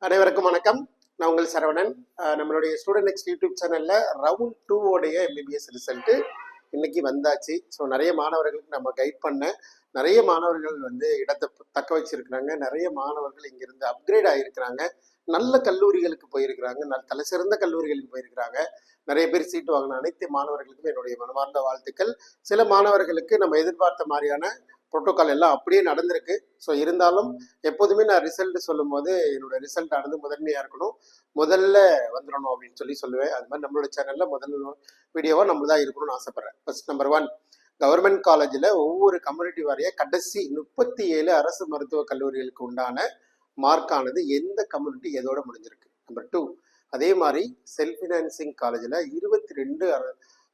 அனைவருக்கும் வணக்கம். நான் உங்கள் சரவணன். நம்மளுடைய ஸ்டூடெண்ட் நெக்ஸ்ட் யூடியூப் சேனல்ல ரவுண்ட் 2 உடைய எம்பிபிஎஸ் ரிசல்ட் இன்னைக்கு வந்தாச்சு. ஸோ நிறைய மாணவர்களுக்கு நம்ம கைட் பண்ண நிறைய மாணவர்கள் இடத்தை தக்க வச்சிருக்கிறாங்க. நிறைய மாணவர்கள் இங்கிருந்து அப்கிரேட் ஆகியிருக்கிறாங்க. நல்ல கல்லூரிகளுக்கு போயிருக்கிறாங்க. தலை சிறந்த கல்லூரிகளுக்கு போயிருக்கிறாங்க. நிறைய பேர் சீட்டு வாங்கின அனைத்து மாணவர்களுக்கும் என்னுடைய மனமார்ந்த வாழ்த்துக்கள். சில மாணவர்களுக்கு நம்ம எதிர்பார்த்த மாதிரியான ப்ரோட்டோகால் எல்லாம் அப்படியே நடந்திருக்கு. ஸோ இருந்தாலும் எப்போதுமே நான் ரிசல்ட் சொல்லும் போது என்னோட ரிசல்ட் ஆனது முதன்மையாக இருக்கணும், முதல்ல வந்துடணும் அப்படின்னு சொல்லுவேன். அது மாதிரி நம்மளோட சேனலில் முதல் வீடியோவாக நம்ம தான் இருக்கணும்னு ஆசைப்பட்றேன். ஃபர்ஸ்ட் நம்பர் 1, கவர்மெண்ட் காலேஜில் ஒவ்வொரு கம்யூனிட்டி வாரிய கடைசி 37 அரசு மருத்துவக் கல்லூரிகளுக்கு உண்டான மார்க்கானது எந்த கம்யூனிட்டி எதோட முடிஞ்சிருக்கு. நம்பர் 2, அதே மாதிரி செல்ஃப் ஃபினான்சிங் காலேஜில் 22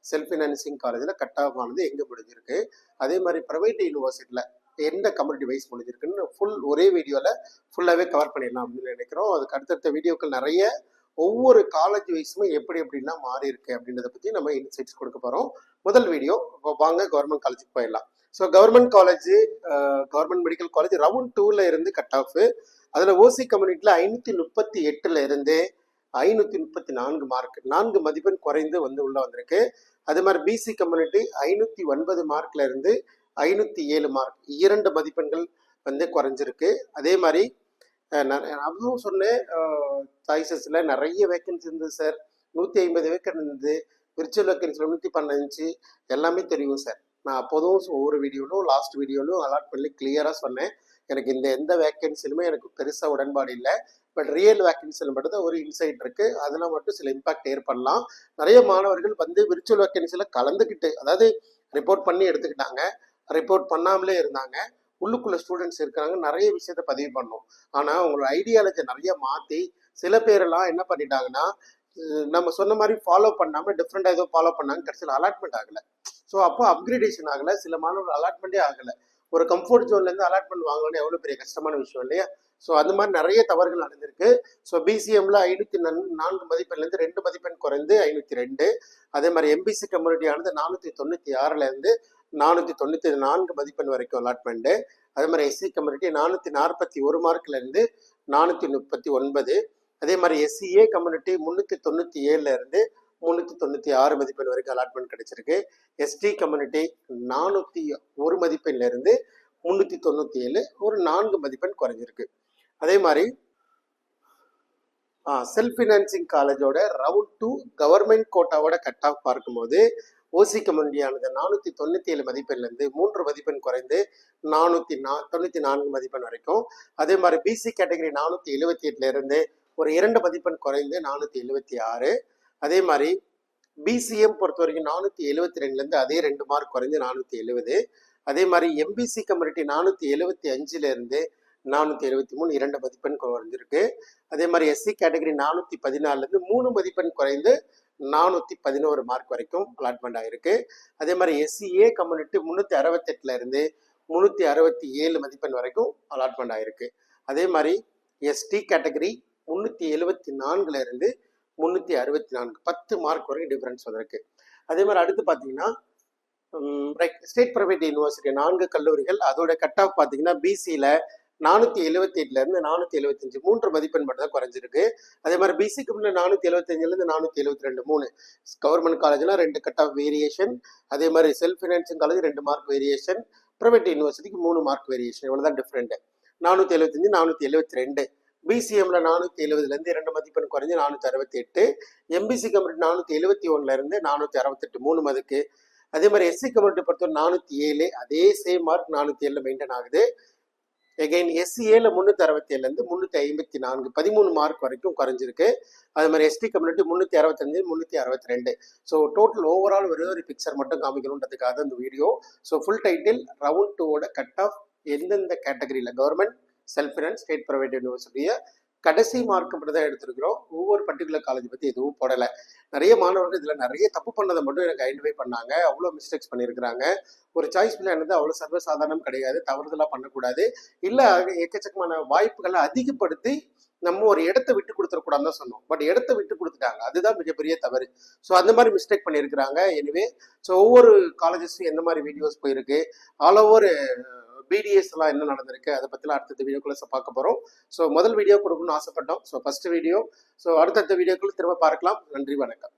செல்ஃப் ஃபினான்சிங் காலேஜில் கட் ஆஃப் ஆனது எங்கே முடிஞ்சிருக்கு. அதே மாதிரி ப்ரைவேட் யூனிவர்சிட்டியில் எந்த கம்யூனிட்டி வைஸ் முடிஞ்சிருக்குன்னு ஒரே வீடியோவில் ஃபுல்லாகவே கவர் பண்ணிடலாம் அப்படின்னு நினைக்கிறோம். அதுக்கு அடுத்தடுத்த வீடியோக்கள் நிறைய ஒவ்வொரு காலேஜ் வைஸுமே எப்படி எப்படின்னா மாறி இருக்கு அப்படின்றத பற்றி நம்ம இன்சைட்ஸ் கொடுக்க போகிறோம். முதல் வீடியோ வாங்க கவர்மெண்ட் காலேஜுக்கு போயிடலாம். So government college, government medical college round 2ல இருந்து கட் ஆஃப். அதில் ஓசி கம்யூனிட்டியில் 538ல இருந்து 534 மார்க், 4 மதிப்பெண் குறைந்து உள்ள வந்திருக்கு. அதே மாதிரி பிசி கம்யூனிட்டி 509 மார்க்ல இருந்து 507 மார்க், 2 மதிப்பெண்கள் குறைஞ்சிருக்கு. அதே மாதிரி அதுவும் சொன்னேன், சாய்ஸஸ்ல நிறைய வேக்கன்சி இருந்தது சார். 150 வேக்கன் இருந்தது. விர்ச்சுவல் வேக்கன்சியில் 115 எல்லாமே தெரியும் சார். நான் அப்போதும் ஒவ்வொரு வீடியோலும் லாஸ்ட் வீடியோலும் அலாட் பண்ணி கிளியராக சொன்னேன். எனக்கு எந்த வேக்கன்சிலுமே எனக்கு பெருசாக உடன்பாடு இல்லை. பட் ரியல் வேக்கன்சியில் மட்டும் தான் ஒரு இன்சைட் இருக்கு. அதில் மட்டும் சில இம்பாக்ட் ஏற்படலாம். நிறைய மாணவர்கள் விர்ச்சுவல் வேக்கன்சியில் கலந்துக்கிட்டு, அதாவது ரிப்போர்ட் பண்ணி எடுத்துக்கிட்டாங்க, ரிப்போர்ட் பண்ணாமலே இருந்தாங்க. உள்ளுக்குள்ள ஸ்டூடெண்ட்ஸ் இருக்காங்க, நிறைய விஷயத்த பதிவு பண்ணோம். ஆனால் அவங்களோட ஐடியாலஜி நிறைய மாற்றி சில பேரெல்லாம் என்ன பண்ணிட்டாங்கன்னா, நம்ம சொன்ன மாதிரி ஃபாலோ பண்ணாமல் டிஃப்ரெண்டாக ஏதோ ஃபாலோ பண்ணாங்க. கடைசியில் அலாட்மெண்ட் ஆகலை. ஸோ அப்போ அப்கிரேடேஷன் ஆகலை. சில மாணவர்கள் அலாட்மெண்ட்டே ஆகலை. ஒரு கம்ஃபர்ட் ஜோன்லேருந்து அலாட்மெண்ட் வாங்கணும்னு எவ்வளோ பெரிய கஷ்டமான விஷயம் இல்லையா? ஸோ அந்த மாதிரி நிறைய தவறுகள் நடந்திருக்கு. ஸோ பிசிஎம்ல 504 மதிப்பெண்லேருந்து 2 மதிப்பெண் குறைந்து 502. அதே மாதிரி எம்பிசி கம்யூனிட்டியானது 496ல இருந்து 494 மதிப்பெண் வரைக்கும் அலாட்மெண்ட்டு. அதே மாதிரி எஸ்சி கம்யூனிட்டி 441 மார்க்ல இருந்து 439. அதே மாதிரி எஸ்சிஏ கம்யூனிட்டி 397ல இருந்து 396 மதிப்பெண் வரைக்கும் அலாட்மெண்ட் கிடைச்சிருக்கு. எஸ்டி கம்யூனிட்டி 401 மதிப்பெண்ல இருந்து 397, ஒரு 4 மதிப்பெண் குறைஞ்சிருக்கு. அதே மாதிரி செல்ஃப் ஃபினான்சிங் காலேஜோட ரவுண்ட் 2 கவர்மெண்ட் கோட்டாவோட கட் ஆஃப் பார்க்கும்போது ஓசி கம்யூனிட்டியானது 497 மதிப்பெண்லேருந்து 3 மதிப்பெண் குறைந்து 494 மதிப்பெண் வரைக்கும். அதே மாதிரி பிசி கேட்டகரி 478ல இருந்து ஒரு 2 மதிப்பெண் குறைந்து 476. அதே மாதிரி பிசிஎம் பொறுத்த வரைக்கும் 472லேருந்து அதே 2 மார்க் குறைந்து 470. அதே மாதிரி எம்பிசி கம்யூனிட்டி 475ல இருந்து 473, 2 மதிப்பெண் குறைஞ்சிருக்கு. அதே மாதிரி எஸ்சி கேட்டகரி 414லேருந்து 3 மதிப்பெண் குறைந்து 411 மார்க் வரைக்கும் அலாட்மெண்ட் ஆயிருக்கு. அதே மாதிரி எஸ்சிஏ கம்யூனிட்டி 368ல இருந்து 367 மதிப்பெண் வரைக்கும் அலாட்மெண்ட் ஆயிருக்கு. அதே மாதிரி எஸ்டி கேட்டகரி 374ல இருந்து 364, 10 மார்க் வரைக்கும் டிஃபரன்ஸ் வந்திருக்கு. அதே மாதிரி அடுத்து பார்த்தீங்கன்னா ஸ்டேட் பிரைவேட் யூனிவர்சிட்டி 4 கல்லூரிகள், அதோட கட் ஆஃப் பார்த்தீங்கன்னா பிசியில் 478ல இருந்து 475, 3 மதிப்பெண் மட்டும் தான் குறைஞ்சிருக்கு. அதே மாதிரி பிசிக்கு முன்னே 475லேருந்து 472, 3. கவர்மெண்ட் காலேஜ்லாம் 2 கட் ஆஃப் வேரியேஷன். அதே மாதிரி self financing college 2 mark variation. Private யூனிவர்சிட்டிக்கு 3 மார்க் வேரியேஷன். இவ்வளோதான் டிஃப்ரெண்ட். 475, 472. பிசிஎம்ல 470லேருந்து 2 மதிப்பெண் குறைஞ்சி 468. எம்பிசி கம்யூனிட்டி 471ல இருந்து 468, 3 மதிக்கு. அதே மாதிரி எஸ்சி கம்யூனிட்டி பொறுத்தவரை 407, அதே சேம் மார்க் 407ல மெயின்டைன் ஆகுது. எகைன் எஸ்சிஏல 367ல இருந்து 354, 13 மார்க் வரைக்கும் குறைஞ்சிருக்கு. அதே மாதிரி ST community 365, 362. So total overall ஒரு பிக்சர் மட்டும் காமிக்கணுன்றதுக்காக இந்த video. So full title round 2ஓட கட் ஆஃப் எந்தெந்த கேட்டகரியில் government, self finance, state private யூனிவர்சிட்டியை கடைசி மார்க் மட்டும் தான் எடுத்திருக்கிறோம். ஒவ்வொரு பர்டிகுலர் காலேஜ் பற்றி எதுவும் போடலை. நிறைய மாணவர்கள் இதில் நிறைய தப்பு பண்ணதை மட்டும் எனக்கு ஐடென்டிஃபை பண்ணாங்க. அவ்வளோ மிஸ்டேக்ஸ் பண்ணியிருக்கிறாங்க. ஒரு சாய்ஸ் பிளானது அவ்வளோ சர்வசாதாரணம் கிடையாது. தவறுதலாக பண்ணக்கூடாது. இல்லை எக்கச்சக்கமான வாய்ப்புகளை அதிகப்படுத்தி நம்ம ஒரு இடத்த விட்டு கொடுத்துடக்கூடாதுன்னு தான் சொன்னோம். பட் இடத்த விட்டு கொடுத்துட்டாங்க. அதுதான் மிகப்பெரிய தவறு. ஸோ அந்த மாதிரி மிஸ்டேக் பண்ணியிருக்கிறாங்க. எனிவே ஸோ ஒவ்வொரு காலேஜஸும் எந்த மாதிரி வீடியோஸ் போயிருக்கு, ஆல் ஓவர் பிடிஎஸ்லாம் என்ன நடந்திருக்கு அதை பற்றிலாம் அடுத்தடுத்த வீடியோக்குள்ள பார்க்க போகிறோம். ஸோ முதல் வீடியோ கொடுக்கணும்னு ஆசைப்பட்டோம். So first video. ஸோ அடுத்தடுத்த வீடியோக்குள்ள திரும்ப பார்க்கலாம். நன்றி, வணக்கம்.